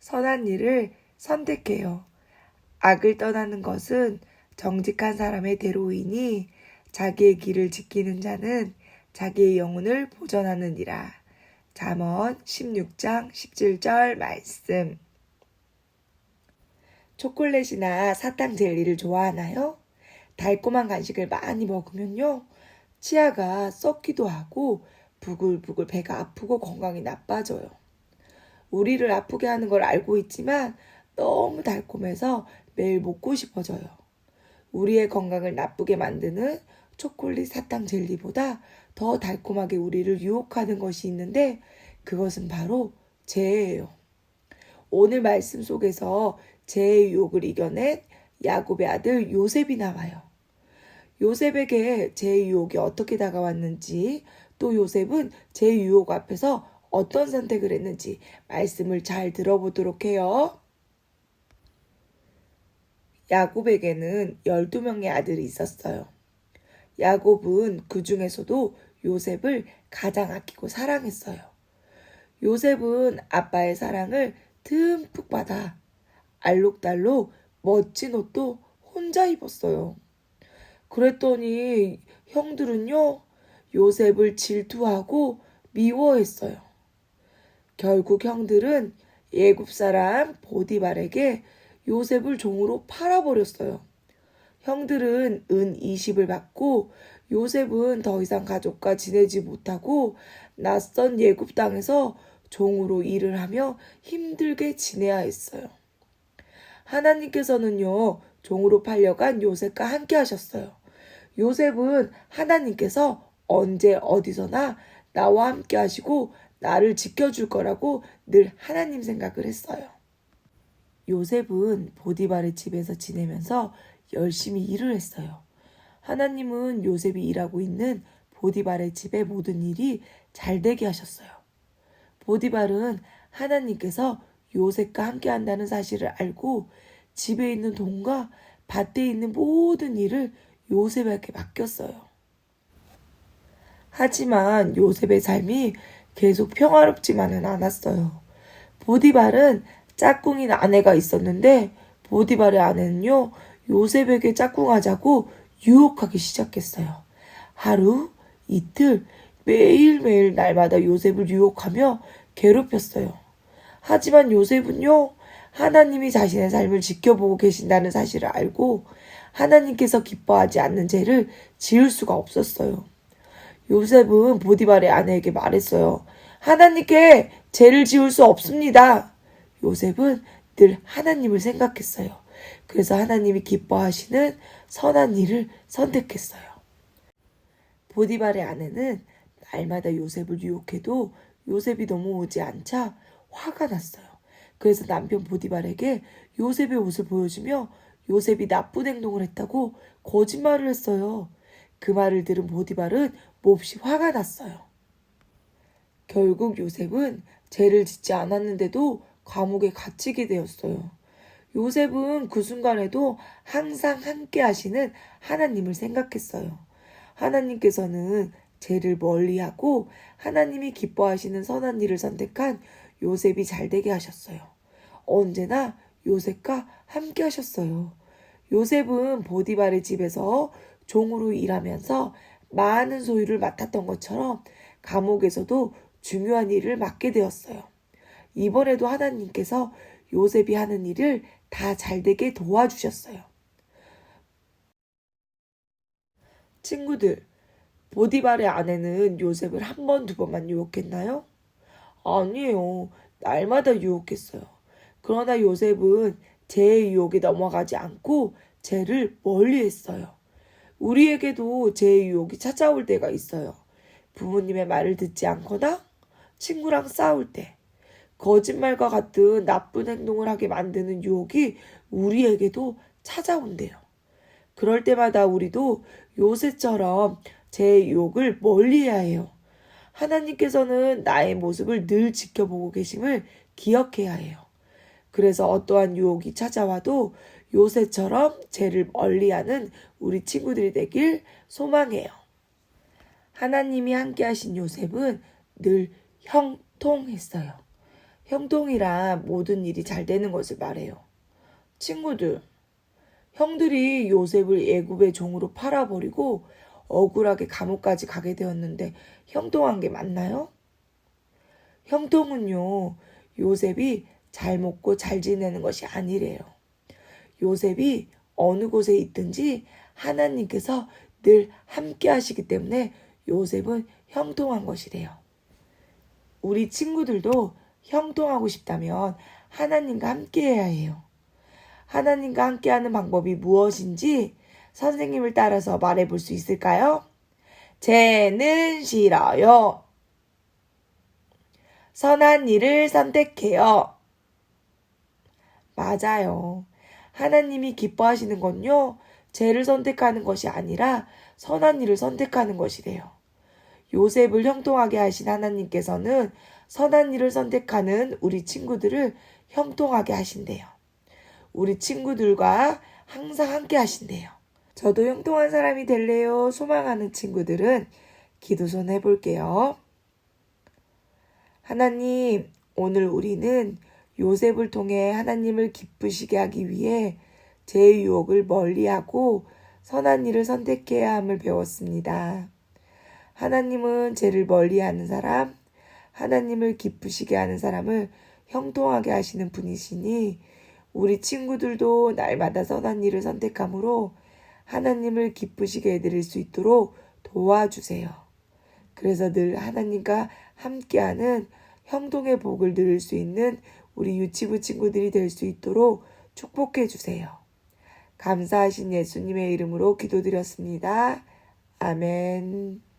선한 일을 선택해요. 악을 떠나는 것은 정직한 사람의 대로이니 자기의 길을 지키는 자는 자기의 영혼을 보전하느니라. 잠언 16장 17절 말씀. 초콜릿이나 사탕 젤리를 좋아하나요? 달콤한 간식을 많이 먹으면요, 치아가 썩기도 하고 부글부글 배가 아프고 건강이 나빠져요. 우리를 아프게 하는 걸 알고 있지만 너무 달콤해서 매일 먹고 싶어져요. 우리의 건강을 나쁘게 만드는 초콜릿 사탕 젤리보다 더 달콤하게 우리를 유혹하는 것이 있는데 그것은 바로 죄예요. 오늘 말씀 속에서 죄의 유혹을 이겨낸 야곱의 아들 요셉이 나와요. 요셉에게 죄의 유혹이 어떻게 다가왔는지, 또 요셉은 죄의 유혹 앞에서 어떤 선택을 했는지 말씀을 잘 들어보도록 해요. 야곱에게는 12명의 아들이 있었어요. 야곱은 그 중에서도 요셉을 가장 아끼고 사랑했어요. 요셉은 아빠의 사랑을 듬뿍 받아 알록달록 멋진 옷도 혼자 입었어요. 그랬더니 형들은요, 요셉을 질투하고 미워했어요. 결국 형들은 예굽 사람 보디발에게 요셉을 종으로 팔아버렸어요. 형들은 은 20을 받고 요셉은 더 이상 가족과 지내지 못하고 낯선 예굽 땅에서 종으로 일을 하며 힘들게 지내야 했어요. 하나님께서는요, 종으로 팔려간 요셉과 함께 하셨어요. 요셉은 하나님께서 언제 어디서나 나와 함께 하시고 나를 지켜줄 거라고 늘 하나님 생각을 했어요. 요셉은 보디발의 집에서 지내면서 열심히 일을 했어요. 하나님은 요셉이 일하고 있는 보디발의 집의 모든 일이 잘 되게 하셨어요. 보디발은 하나님께서 요셉과 함께 한다는 사실을 알고 집에 있는 돈과 밭에 있는 모든 일을 요셉에게 맡겼어요. 하지만 요셉의 삶이 계속 평화롭지만은 않았어요. 보디발은 짝꿍인 아내가 있었는데 보디발의 아내는요, 요셉에게 짝꿍하자고 유혹하기 시작했어요. 하루, 이틀, 매일매일 날마다 요셉을 유혹하며 괴롭혔어요. 하지만 요셉은요, 하나님이 자신의 삶을 지켜보고 계신다는 사실을 알고 하나님께서 기뻐하지 않는 죄를 지을 수가 없었어요. 요셉은 보디발의 아내에게 말했어요. 하나님께 죄를 지을 수 없습니다. 요셉은 늘 하나님을 생각했어요. 그래서 하나님이 기뻐하시는 선한 일을 선택했어요. 보디발의 아내는 날마다 요셉을 유혹해도 요셉이 넘어오지 않자 화가 났어요. 그래서 남편 보디발에게 요셉의 옷을 보여주며 요셉이 나쁜 행동을 했다고 거짓말을 했어요. 그 말을 들은 보디발은 몹시 화가 났어요. 결국 요셉은 죄를 짓지 않았는데도 감옥에 갇히게 되었어요. 요셉은 그 순간에도 항상 함께 하시는 하나님을 생각했어요. 하나님께서는 죄를 멀리하고 하나님이 기뻐하시는 선한 일을 선택한 요셉이 잘되게 하셨어요. 언제나 요셉과 함께 하셨어요. 요셉은 보디발의 집에서 종으로 일하면서 많은 소유를 맡았던 것처럼 감옥에서도 중요한 일을 맡게 되었어요. 이번에도 하나님께서 요셉이 하는 일을 다 잘되게 도와주셨어요. 친구들, 보디발의 아내는 요셉을 한 번, 두 번만 유혹했나요? 아니에요. 날마다 유혹했어요. 그러나 요셉은 죄의 유혹에 넘어가지 않고 죄를 멀리했어요. 우리에게도 죄의 유혹이 찾아올 때가 있어요. 부모님의 말을 듣지 않거나 친구랑 싸울 때, 거짓말과 같은 나쁜 행동을 하게 만드는 유혹이 우리에게도 찾아온대요. 그럴 때마다 우리도 요셉처럼 죄의 유혹을 멀리해야 해요. 하나님께서는 나의 모습을 늘 지켜보고 계심을 기억해야 해요. 그래서 어떠한 유혹이 찾아와도 요셉처럼 죄를 멀리하는 우리 친구들이 되길 소망해요. 하나님이 함께 하신 요셉은 늘 형통했어요. 형통이란 모든 일이 잘 되는 것을 말해요. 친구들, 형들이 요셉을 애굽의 종으로 팔아버리고 억울하게 감옥까지 가게 되었는데 형통한 게 맞나요? 형통은요, 요셉이 잘 먹고 잘 지내는 것이 아니래요. 요셉이 어느 곳에 있든지 하나님께서 늘 함께 하시기 때문에 요셉은 형통한 것이래요. 우리 친구들도 형통하고 싶다면 하나님과 함께 해야 해요. 하나님과 함께하는 방법이 무엇인지 선생님을 따라서 말해볼 수 있을까요? 쟤는 싫어요. 선한 일을 선택해요. 맞아요. 하나님이 기뻐하시는 건요, 죄를 선택하는 것이 아니라 선한 일을 선택하는 것이래요. 요셉을 형통하게 하신 하나님께서는 선한 일을 선택하는 우리 친구들을 형통하게 하신대요. 우리 친구들과 항상 함께 하신대요. 저도 형통한 사람이 될래요 소망하는 친구들은 기도선 해볼게요. 하나님, 오늘 우리는 요셉을 통해 하나님을 기쁘시게 하기 위해 죄의 유혹을 멀리하고 선한 일을 선택해야 함을 배웠습니다. 하나님은 죄를 멀리하는 사람, 하나님을 기쁘시게 하는 사람을 형통하게 하시는 분이시니 우리 친구들도 날마다 선한 일을 선택함으로 하나님을 기쁘시게 해드릴 수 있도록 도와주세요. 그래서 늘 하나님과 함께하는 형통의 복을 누릴 수 있는 우리 유치부 친구들이 될 수 있도록 축복해 주세요. 감사하신 예수님의 이름으로 기도드렸습니다. 아멘.